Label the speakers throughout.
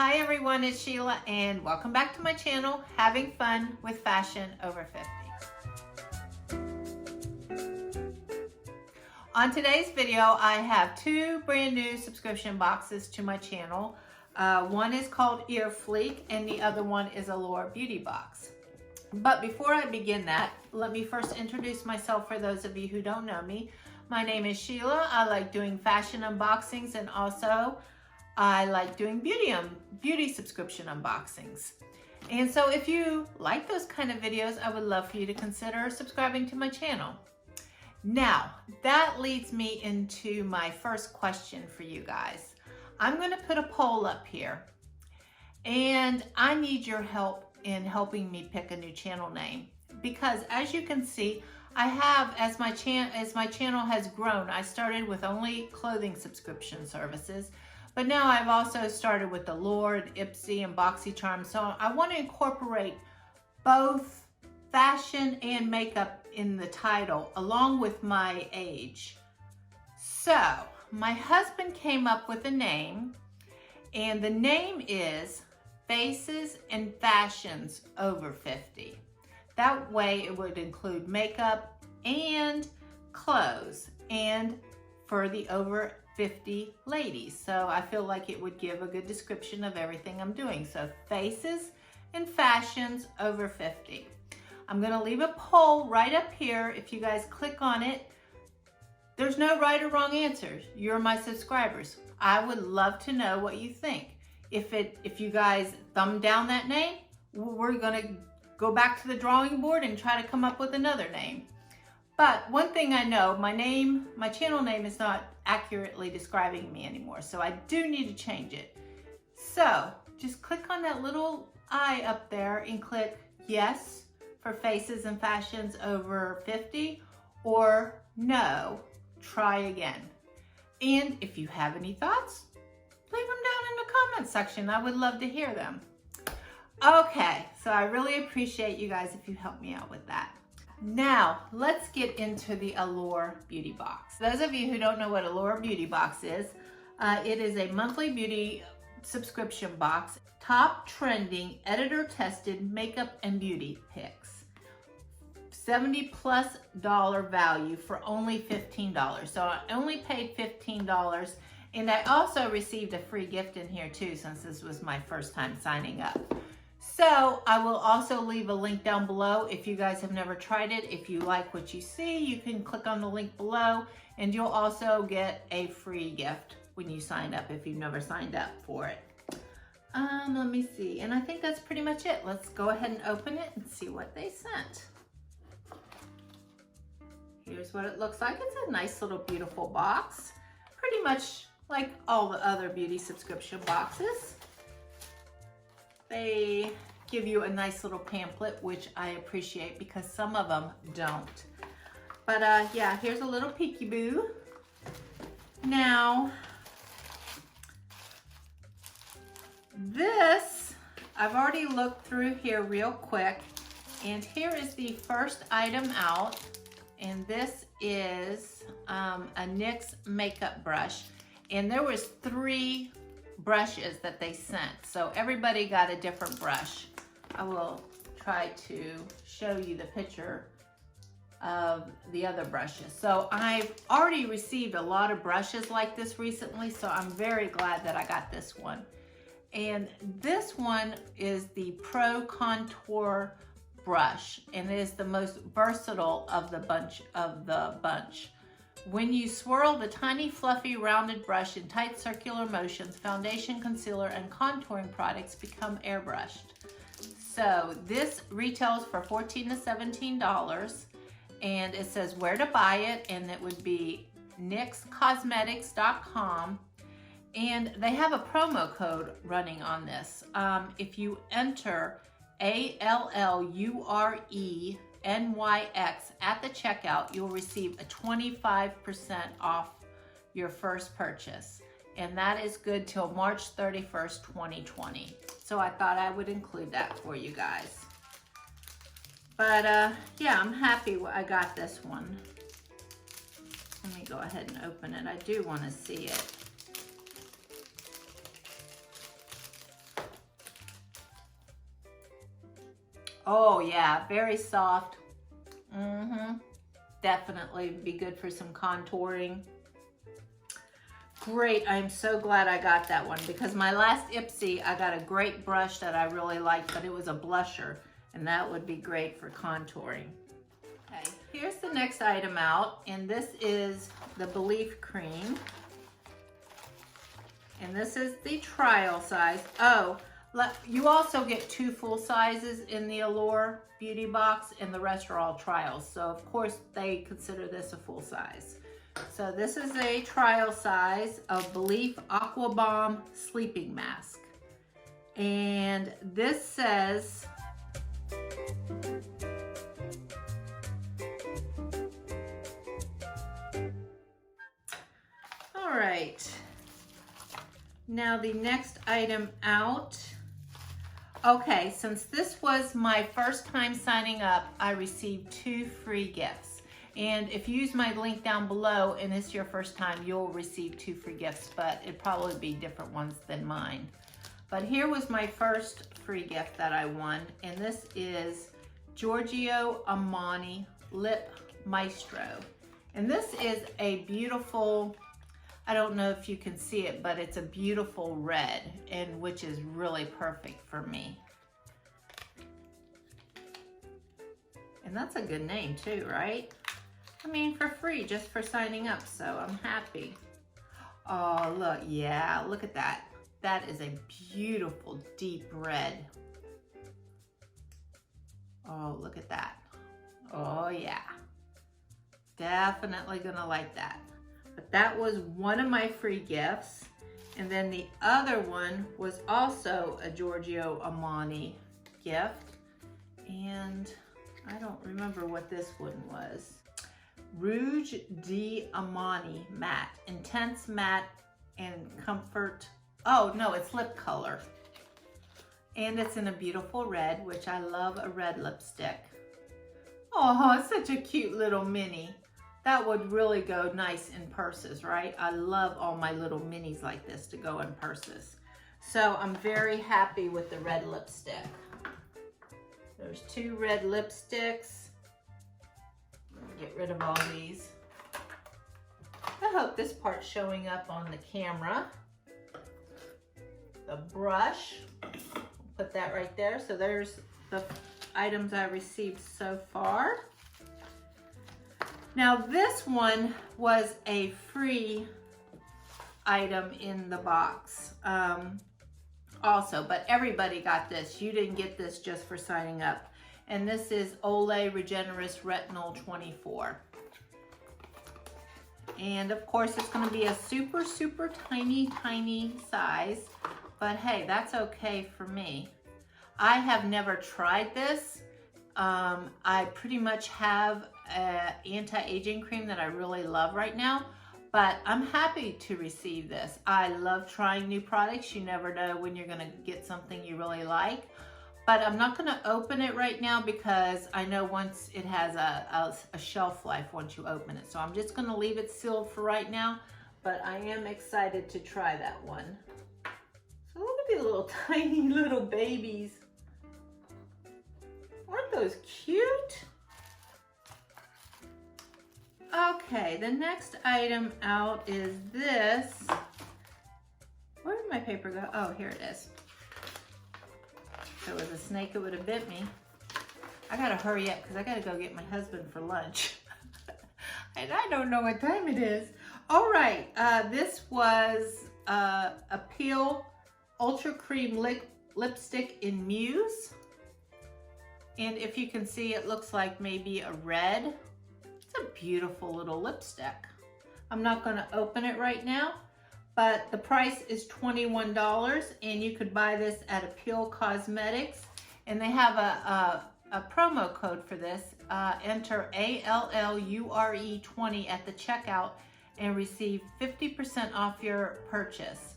Speaker 1: Hi everyone, it's Sheila and welcome back to my channel, Having Fun with Fashion Over 50. On today's video, I have two brand new subscription boxes to my channel. One is called Earfleek and the other one is Allure Beauty Box. But before I begin that, let me first introduce myself for those of you who don't know me. My name is Sheila. I like doing fashion unboxings and also I like doing beauty subscription unboxings. And so if you like those kind of videos, I would love for you to consider subscribing to my channel. Now, that leads me into my first question for you guys. I'm going to put a poll up here, and I need your help in helping me pick a new channel name. Because as you can see, I have, as my channel has grown, I started with only clothing subscription services. But now I've also started with Allure, Ipsy, and BoxyCharm. So I want to incorporate both fashion and makeup in the title, along with my age. So my husband came up with a name, and the name is Faces and Fashions Over 50. That way it would include makeup and clothes, and for the over 50 ladies. So I feel like it would give a good description of everything I'm doing. So Faces and Fashions Over 50. I'm gonna leave a poll right up here. If you guys click on it, there's no right or wrong answers. You're my subscribers. I would love to know what you think. If you guys thumb down that name, we're gonna go back to the drawing board and try to come up with another name. But one thing I know, my channel name is not accurately describing me anymore, so I do need to change it. So just click on that little I up there and click yes for Faces and Fashions Over 50, or no, try again. And if you have any thoughts, leave them down in the comment section. I would love to hear them. Okay, so I really appreciate you guys if you help me out with that. Now, let's get into the Allure Beauty Box. Those of you who don't know what Allure Beauty Box is, it is a monthly beauty subscription box, top trending, editor-tested makeup and beauty picks. $70+ value for only $15. So I only paid $15, and I also received a free gift in here too, since this was my first time signing up. So I will also leave a link down below if you guys have never tried it. If you like what you see, you can click on the link below, and you'll also get a free gift when you sign up if you've never signed up for it. Let me see, and I think that's pretty much it. Let's go ahead and open it and see what they sent. Here's what it looks like. It's a nice little beautiful box, pretty much like all the other beauty subscription boxes. They give you a nice little pamphlet, which I appreciate because some of them don't. But yeah, here's a little peekaboo. Now, this, I've already looked through here real quick, and here is the first item out, and this is a Nyx Makeup Brush, and there was 3 brushes that they sent, so everybody got a different brush. I will try to show you the picture of the other brushes. So I've already received a lot of brushes like this recently, so I'm very glad that I got this one. And this one is the Pro Contour brush, and it is the most versatile of the bunch. When you swirl the tiny, fluffy, rounded brush in tight circular motions, foundation, concealer, and contouring products become airbrushed. So this retails for $14 to $17, and it says where to buy it, and it would be nyxcosmetics.com. And they have a promo code running on this. If you enter ALLURENYX at the checkout, you'll receive a 25% off your first purchase. And that is good till March 31st, 2020. So I thought I would include that for you guys. But yeah, I'm happy I got this one. Let me go ahead and open it. I do want to see it. Oh yeah, very soft. Definitely be good for some contouring. Great, I'm so glad I got that one because my last Ipsy, I got a great brush that I really liked, but it was a blusher, and that would be great for contouring. Okay, here's the next item out, and this is the Belief Cream. And this is the trial size. Oh, you also get 2 full sizes in the Allure Beauty Box, and the rest are all trials. So of course they consider this a full size. So this is a trial size of Belief Aqua Bomb Sleeping Mask. And this says, all right. Now the next item out. Okay, since this was my first time signing up, I received 2 free gifts. And if you use my link down below and it's your first time, you'll receive 2 free gifts, but it'd probably be different ones than mine. But here was my first free gift that I won, and this is Giorgio Imani Lip Maestro. And this is a beautiful, I don't know if you can see it, but it's a beautiful red, and which is really perfect for me. And that's a good name too, right? I mean, for free, just for signing up, so I'm happy. Oh, look, yeah, look at that. That is a beautiful deep red. Oh, look at that. Oh yeah, definitely gonna like that. But that was one of my free gifts. And then the other one was also a Giorgio Imani gift. And I don't remember what this one was. Rouge d'Imani Matte. Intense matte and comfort. Oh no, it's lip color. And it's in a beautiful red, which I love a red lipstick. Oh, it's such a cute little mini. That would really go nice in purses, right? I love all my little minis like this to go in purses. So I'm very happy with the red lipstick. There's 2 red lipsticks. Get rid of all these. I hope this part's showing up on the camera. The brush, put that right there. So there's the items I received so far. Now this one was a free item in the box also, but everybody got this. You didn't get this just for signing up. And this is Olay Regenerist Retinal 24. And of course it's gonna be a super, super tiny, tiny size, but hey, that's okay for me. I have never tried this. I pretty much have an anti-aging cream that I really love right now, but I'm happy to receive this. I love trying new products. You never know when you're gonna get something you really like. But I'm not gonna open it right now because I know once it has a shelf life once you open it. So I'm just gonna leave it sealed for right now, but I am excited to try that one. So look at these little tiny little babies. Aren't those cute? Okay, the next item out is this. Where did my paper go? Oh, here it is. If it was a snake, it would have bit me. I gotta hurry up because I gotta go get my husband for lunch. And I don't know what time it is. All right, this was a Peel Ultra Cream Lipstick in Muse. And if you can see, it looks like maybe a red. It's a beautiful little lipstick. I'm not gonna open it right now, but the price is $21, and you could buy this at Appeal Cosmetics, and they have a promo code for this. Enter ALLURE20 at the checkout and receive 50% off your purchase,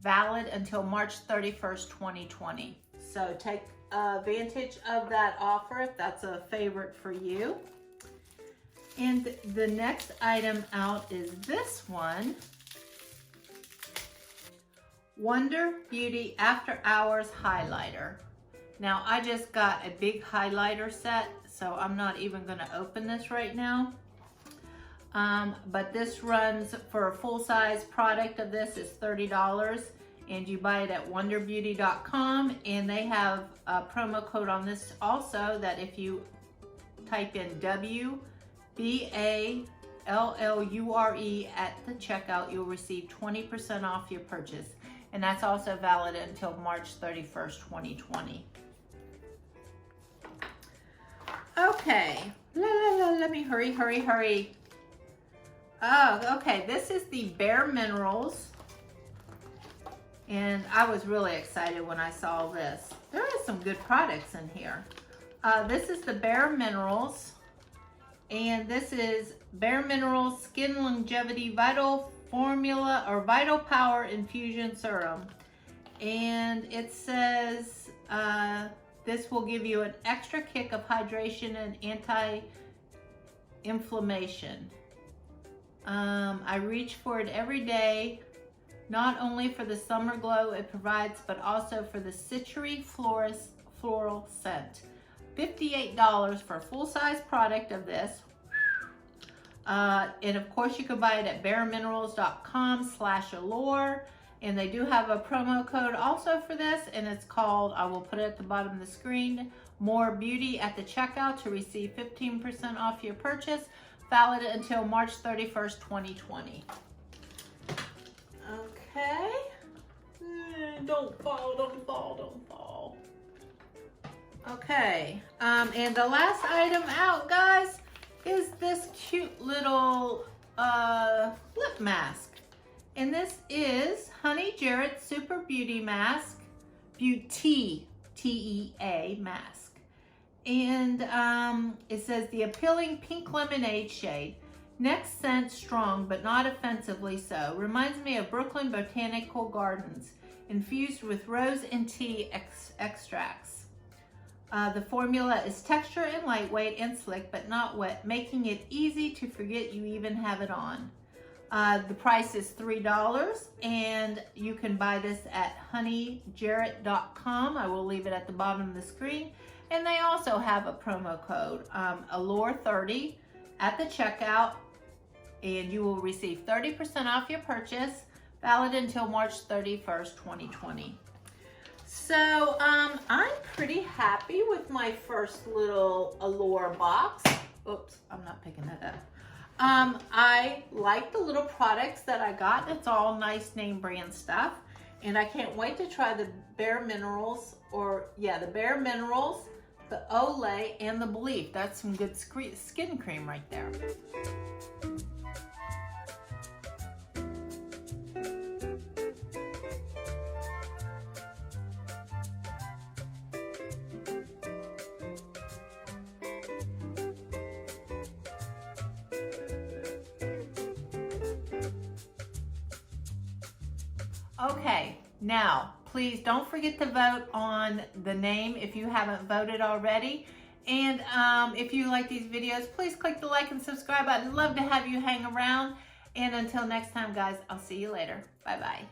Speaker 1: valid until March 31st, 2020. So take advantage of that offer if that's a favorite for you. And the next item out is this one. Wonder Beauty After Hours Highlighter. Now I just got a big highlighter set, so I'm not even going to open this right now. But this runs for a full-size product of this is $30, and you buy it at wonderbeauty.com, and they have a promo code on this also that if you type in WBALLURE at the checkout, you'll receive 20% off your purchase, and that's also valid until March 31st, 2020. Okay, let me hurry. Oh, okay, this is the Bareminerals, and I was really excited when I saw this. There are some good products in here. This is the Bareminerals, and this is Bareminerals Skin Longevity Vital Formula or Vital Power Infusion Serum, and it says this will give you an extra kick of hydration and anti-inflammation. I reach for it every day, not only for the summer glow it provides, but also for the citrusy floral scent. $58 for a full-size product of this. And of course you can buy it at bareminerals.com/allure, and they do have a promo code also for this, and it's called, I will put it at the bottom of the screen, More Beauty at the checkout to receive 15% off your purchase, valid until March 31st, 2020. Okay. Don't fall. Okay. And the last item out, guys, is this cute little lip mask. And this is Honey Jared Super Beauty Mask. Beauty, T-E-A mask. And it says the appealing pink lemonade shade. Next scent strong, but not offensively so. Reminds me of Brooklyn Botanical Gardens, infused with rose and tea extracts. The formula is texture and lightweight and slick, but not wet, making it easy to forget you even have it on. The price is $3, and you can buy this at honeyjarrett.com. I will leave it at the bottom of the screen. And they also have a promo code, Allure30 at the checkout, and you will receive 30% off your purchase, valid until March 31st, 2020. So I'm pretty happy with my first little Allure box. Oops, I'm not picking that up. I like the little products that I got. It's all nice name brand stuff. And I can't wait to try the Bareminerals, the Bareminerals, the Olay, and the Belief. That's some good skin cream right there. Okay, now please don't forget to vote on the name if you haven't voted already. And if you like these videos, please click the like and subscribe. I'd love to have you hang around. And until next time, guys, I'll see you later. Bye-bye.